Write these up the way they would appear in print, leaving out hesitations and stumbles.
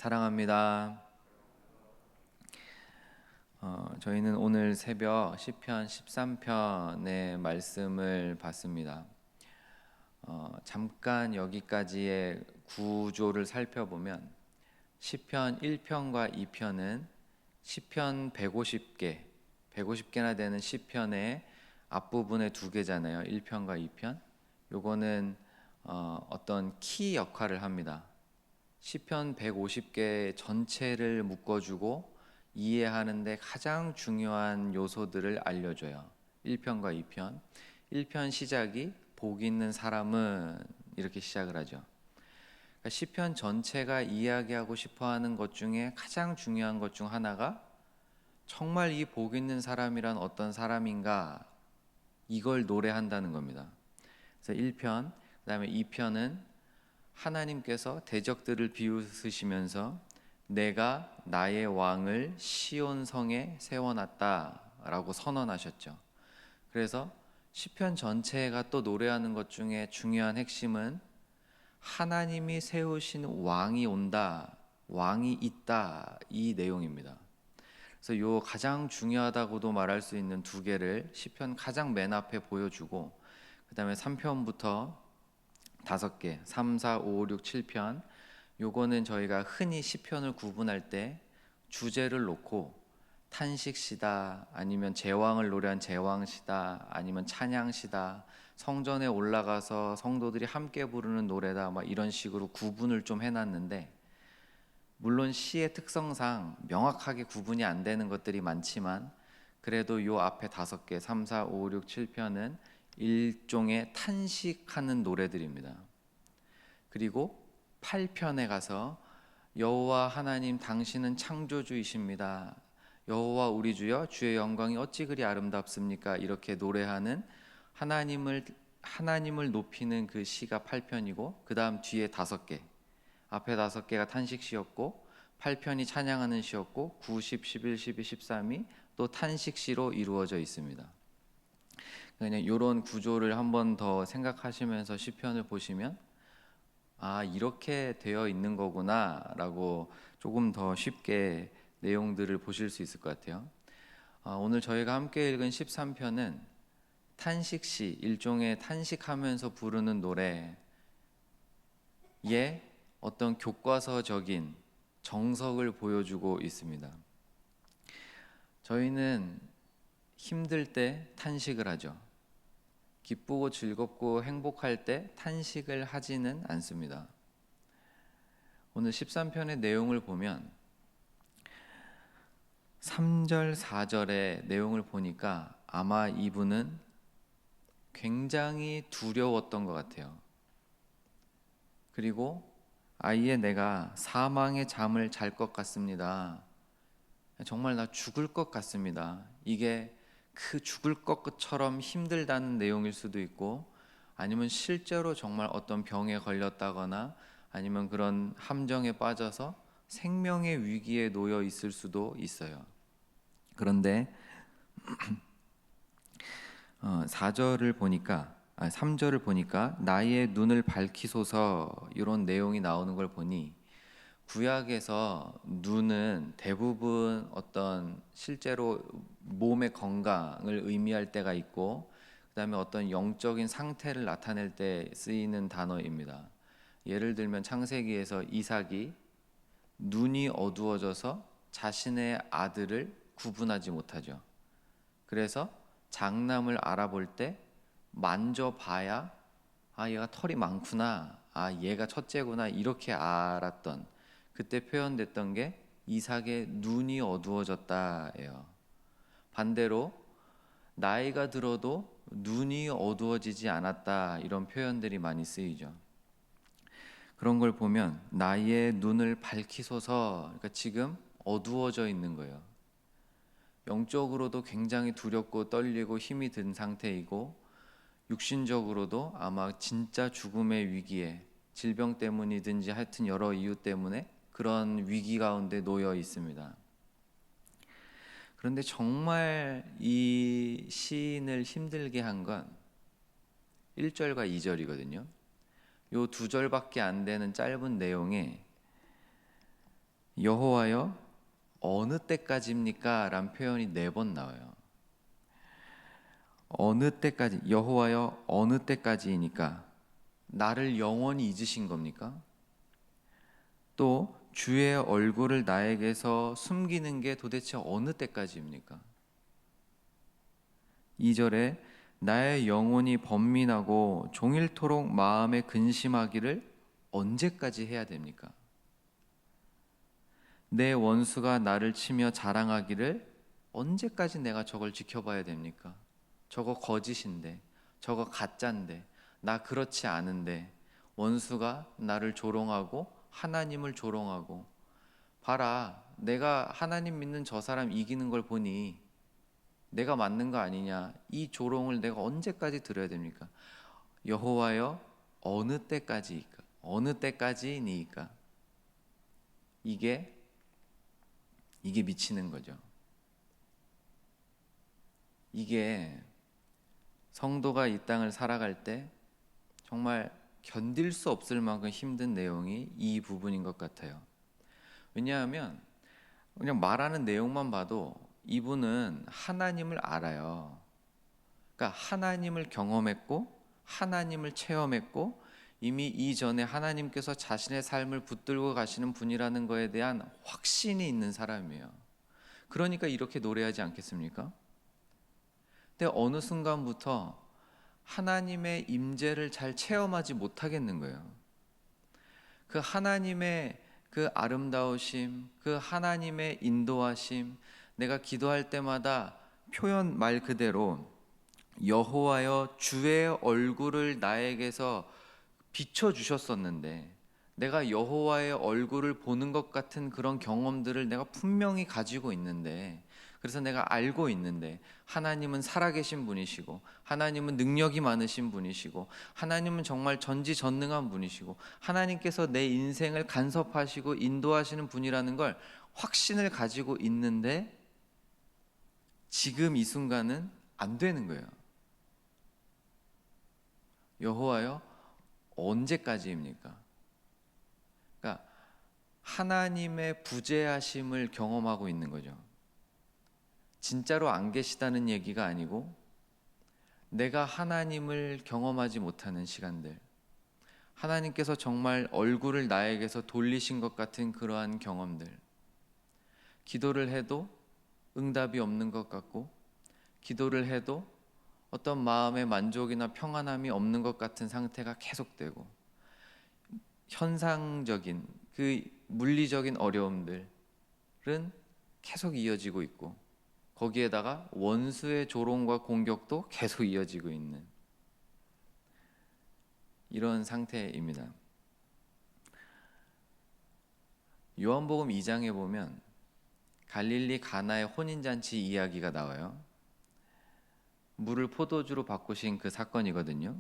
사랑합니다. 저희는 오늘 새벽 시편 13편의 말씀을 봤습니다. 잠깐 여기까지의 구조를 살펴보면 시편 1편과 2편은 시편 150개나 되는 시편의 앞부분의 두 개잖아요. 1편과 2편. 요거는 어떤 키 역할을 합니다. 시편 150개 전체를 묶어주고 이해하는데 가장 중요한 요소들을 알려줘요. 1편과 2편. 1편 시작이 복 있는 사람은 이렇게 시작을 하죠. 그러니까 시편 전체가 이야기하고 싶어하는 것 중에 가장 중요한 것 중 하나가 정말 이 복 있는 사람이란 어떤 사람인가, 이걸 노래한다는 겁니다. 그래서 1편, 그 다음에 2편은 하나님께서 대적들을 비웃으시면서 내가 나의 왕을 시온 성에 세워놨다라고 선언하셨죠. 그래서 시편 전체가 또 노래하는 것 중에 중요한 핵심은 하나님이 세우신 왕이 온다, 왕이 있다, 이 내용입니다. 그래서 요 가장 중요하다고도 말할 수 있는 두 개를 시편 가장 맨 앞에 보여주고, 그 다음에 3편부터 5개, 3, 4, 5, 6, 7편, 요거는 저희가 흔히 시편을 구분할 때 주제를 놓고 탄식시다, 아니면 제왕을 노래한 제왕시다, 아니면 찬양시다, 성전에 올라가서 성도들이 함께 부르는 노래다, 막 이런 식으로 구분을 좀 해놨는데, 물론 시의 특성상 명확하게 구분이 안 되는 것들이 많지만 그래도 요 앞에 5개, 3, 4, 5, 6, 7편은 일종의 탄식하는 노래들입니다. 그리고 8편에 가서 여호와 하나님 당신은 창조주이십니다. 여호와 우리 주여 주의 영광이 어찌 그리 아름답습니까? 이렇게 노래하는 하나님을 높이는 그 시가 8편이고, 그 다음 뒤에 5개, 앞에 5개가 탄식시였고 8편이 찬양하는 시였고 9, 10, 11, 12, 13이 또 탄식시로 이루어져 있습니다. 그냥 이런 구조를 한번 더 생각하시면서 시편을 보시면 이렇게 되어 있는 거구나 라고 조금 더 쉽게 내용들을 보실 수 있을 것 같아요. 오늘 저희가 함께 읽은 13편은 탄식시, 일종의 탄식하면서 부르는 노래의 어떤 교과서적인 정석을 보여주고 있습니다. 저희는 힘들 때 탄식을 하죠. 기쁘고 즐겁고 행복할 때 탄식을 하지는 않습니다. 오늘 13편의 내용을 보면 3절, 4절의 내용을 보니까 아마 이분은 굉장히 두려웠던 것 같아요. 그리고 아예 내가 사망의 잠을 잘 것 같습니다. 정말 나 죽을 것 같습니다. 이게 그 죽을 것처럼 힘들다는 내용일 수도 있고, 아니면 실제로 정말 어떤 병에 걸렸다거나 아니면 그런 함정에 빠져서 생명의 위기에 놓여 있을 수도 있어요. 그런데 4절을 보니까 3절을 보니까 나의 눈을 밝히소서, 이런 내용이 나오는 걸 보니 구약에서 눈은 대부분 어떤 실제로 몸의 건강을 의미할 때가 있고, 그 다음에 어떤 영적인 상태를 나타낼 때 쓰이는 단어입니다. 예를 들면 창세기에서 이삭이 눈이 어두워져서 자신의 아들을 구분하지 못하죠. 그래서 장남을 알아볼 때 만져봐야 얘가 털이 많구나, 얘가 첫째구나, 이렇게 알았던, 그때 표현됐던 게 이삭의 눈이 어두워졌다예요. 반대로 나이가 들어도 눈이 어두워지지 않았다, 이런 표현들이 많이 쓰이죠. 그런 걸 보면 나의 눈을 밝히소서, 그러니까 지금 어두워져 있는 거예요. 영적으로도 굉장히 두렵고 떨리고 힘이 든 상태이고, 육신적으로도 아마 진짜 죽음의 위기에, 질병 때문이든지 하여튼 여러 이유 때문에 그런 위기 가운데 놓여 있습니다. 그런데 정말 이 시인을 힘들게 한 건 1절과 2절이거든요. 요 2절밖에 안 되는 짧은 내용에 여호와여 어느 때까지입니까? 라는 표현이 4번 나와요. 어느 때까지, 여호와여 어느 때까지이니까 나를 영원히 잊으신 겁니까? 또 주의 얼굴을 나에게서 숨기는 게 도대체 어느 때까지입니까? 2절에 나의 영혼이 번민하고 종일토록 마음에 근심하기를 언제까지 해야 됩니까? 내 원수가 나를 치며 자랑하기를 언제까지 내가 저걸 지켜봐야 됩니까? 저거 거짓인데, 저거 가짜인데, 나 그렇지 않은데, 원수가 나를 조롱하고 하나님을 조롱하고, 봐라, 내가 하나님 믿는 저 사람 이기는 걸 보니 내가 맞는 거 아니냐? 이 조롱을 내가 언제까지 들어야 됩니까? 여호와여 어느 때까지이까? 어느 때까지니까? 이게 미치는 거죠. 이게 성도가 이 땅을 살아갈 때 정말 견딜 수 없을 만큼 힘든 내용이 이 부분인 것 같아요. 왜냐하면 그냥 말하는 내용만 봐도 이분은 하나님을 알아요. 그러니까 하나님을 경험했고 하나님을 체험했고 이미 이전에 하나님께서 자신의 삶을 붙들고 가시는 분이라는 것에 대한 확신이 있는 사람이에요. 그러니까 이렇게 노래하지 않겠습니까? 근데 어느 순간부터 하나님의 임재를 잘 체험하지 못하겠는 거예요. 그 하나님의 그 아름다우심, 그 하나님의 인도하심, 내가 기도할 때마다 표현 말 그대로 여호와여 주의 얼굴을 나에게서 비춰 주셨었는데 내가 여호와의 얼굴을 보는 것 같은 그런 경험들을 내가 분명히 가지고 있는데, 그래서 내가 알고 있는데 하나님은 살아계신 분이시고 하나님은 능력이 많으신 분이시고 하나님은 정말 전지전능한 분이시고 하나님께서 내 인생을 간섭하시고 인도하시는 분이라는 걸 확신을 가지고 있는데 지금 이 순간은 안 되는 거예요. 여호와여 언제까지입니까? 그러니까 하나님의 부재하심을 경험하고 있는 거죠. 진짜로 안 계시다는 얘기가 아니고 내가 하나님을 경험하지 못하는 시간들, 하나님께서 정말 얼굴을 나에게서 돌리신 것 같은 그러한 경험들, 기도를 해도 응답이 없는 것 같고 기도를 해도 어떤 마음의 만족이나 평안함이 없는 것 같은 상태가 계속되고 현상적인 그 물리적인 어려움들은 계속 이어지고 있고 거기에다가 원수의 조롱과 공격도 계속 이어지고 있는 이런 상태입니다. 요한복음 2장에 보면 갈릴리 가나의 혼인잔치 이야기가 나와요. 물을 포도주로 바꾸신 그 사건이거든요.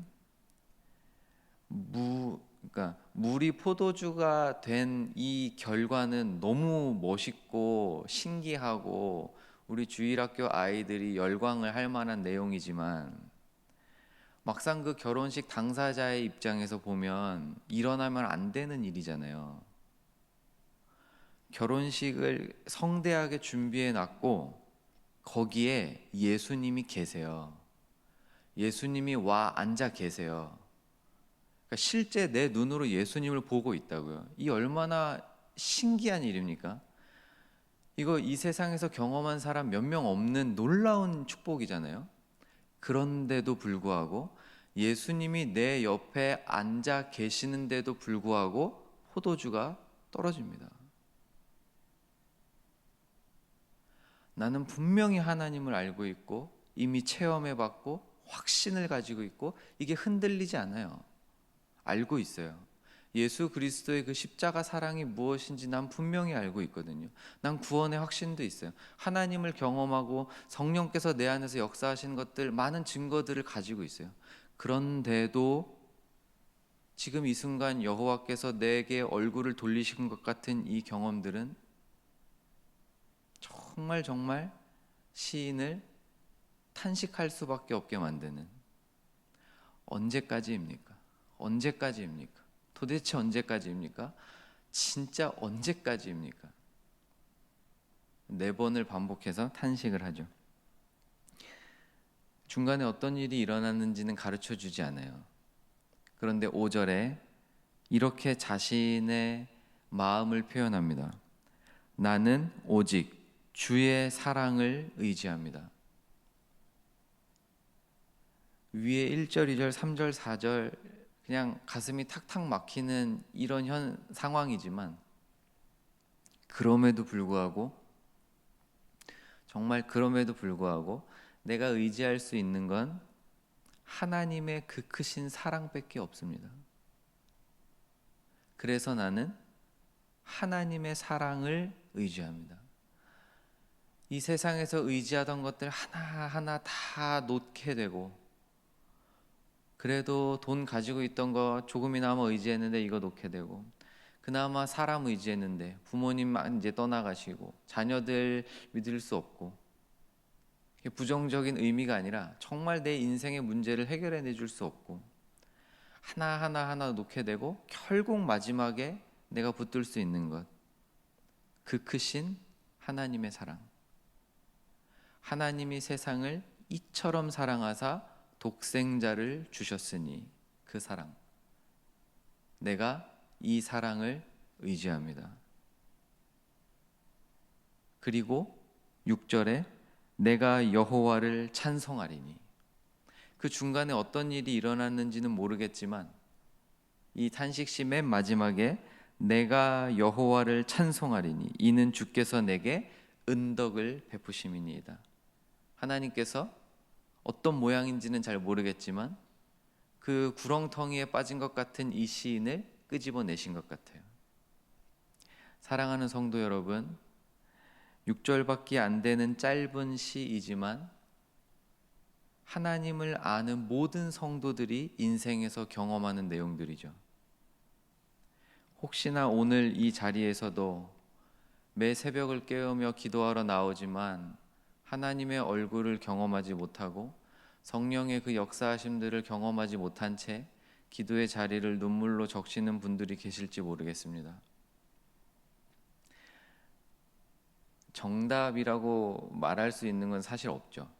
그러니까 물이 포도주가 된 이 결과는 너무 멋있고 신기하고 우리 주일학교 아이들이 열광을 할 만한 내용이지만 막상 그 결혼식 당사자의 입장에서 보면 일어나면 안 되는 일이잖아요. 결혼식을 성대하게 준비해 놨고 거기에 예수님이 계세요. 예수님이 와 앉아 계세요. 그러니까 실제 내 눈으로 예수님을 보고 있다고요. 이 얼마나 신기한 일입니까? 이거 이 세상에서 경험한 사람 몇 명 없는 놀라운 축복이잖아요. 그런데도 불구하고 예수님이 내 옆에 앉아 계시는데도 불구하고 포도주가 떨어집니다. 나는 분명히 하나님을 알고 있고 이미 체험해 봤고 확신을 가지고 있고 이게 흔들리지 않아요. 알고 있어요. 예수 그리스도의 그 십자가 사랑이 무엇인지 난 분명히 알고 있거든요. 난 구원의 확신도 있어요. 하나님을 경험하고 성령께서 내 안에서 역사하시는 것들 많은 증거들을 가지고 있어요. 그런데도 지금 이 순간 여호와께서 내게 얼굴을 돌리신 것 같은 이 경험들은 정말 시인을 탄식할 수밖에 없게 만드는, 언제까지입니까? 언제까지입니까? 도대체 언제까지입니까? 진짜 언제까지입니까? 4번을 반복해서 탄식을 하죠. 중간에 어떤 일이 일어났는지는 가르쳐 주지 않아요. 그런데 5절에 이렇게 자신의 마음을 표현합니다. 나는 오직 주의 사랑을 의지합니다. 위에 1절, 2절, 3절, 4절 그냥 가슴이 탁탁 막히는 이런 상황이지만 정말 그럼에도 불구하고 내가 의지할 수 있는 건 하나님의 그 크신 사랑밖에 없습니다. 그래서 나는 하나님의 사랑을 의지합니다. 이 세상에서 의지하던 것들 하나하나 다 놓게 되고, 그래도 돈 가지고 있던 거 조금이나마 의지했는데 이거 놓게 되고, 그나마 사람 의지했는데 부모님 이제 떠나가시고 자녀들 믿을 수 없고, 부정적인 의미가 아니라 정말 내 인생의 문제를 해결해 내줄 수 없고 하나 놓게 되고, 결국 마지막에 내가 붙들 수 있는 것, 그 크신 하나님의 사랑. 하나님이 세상을 이처럼 사랑하사 독생자를 주셨으니 그 사랑. 내가 이 사랑을 의지합니다. 그리고 6절에 내가 여호와를 찬송하리니. 그 중간에 어떤 일이 일어났는지는 모르겠지만 이 탄식시 맨 마지막에 내가 여호와를 찬송하리니 이는 주께서 내게 은덕을 베푸심이니이다. 하나님께서 어떤 모양인지는 잘 모르겠지만 그 구렁텅이에 빠진 것 같은 이 시인을 끄집어내신 것 같아요. 사랑하는 성도 여러분, 6절밖에 안 되는 짧은 시이지만 하나님을 아는 모든 성도들이 인생에서 경험하는 내용들이죠. 혹시나 오늘 이 자리에서도 매 새벽을 깨우며 기도하러 나오지만 하나님의 얼굴을 경험하지 못하고 성령의 그 역사하심들을 경험하지 못한 채 기도의 자리를 눈물로 적시는 분들이 계실지 모르겠습니다. 정답이라고 말할 수 있는 건 사실 없죠.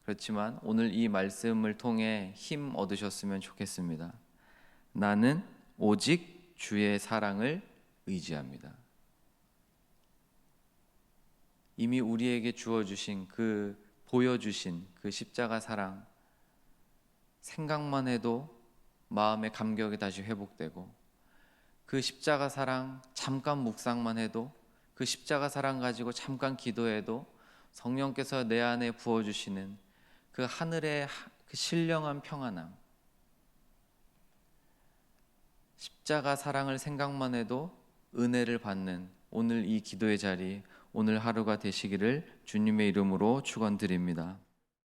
그렇지만 오늘 이 말씀을 통해 힘 얻으셨으면 좋겠습니다. 나는 오직 주의 사랑을 의지합니다. 이미 우리에게 주어주신 보여주신 그 십자가 사랑, 생각만 해도 마음의 감격이 다시 회복되고, 그 십자가 사랑 잠깐 묵상만 해도, 그 십자가 사랑 가지고 잠깐 기도해도 성령께서 내 안에 부어주시는 그 하늘의 그 신령한 평안함, 십자가 사랑을 생각만 해도 은혜를 받는 오늘 이 기도의 자리, 오늘 하루가 되시기를 주님의 이름으로 축원드립니다.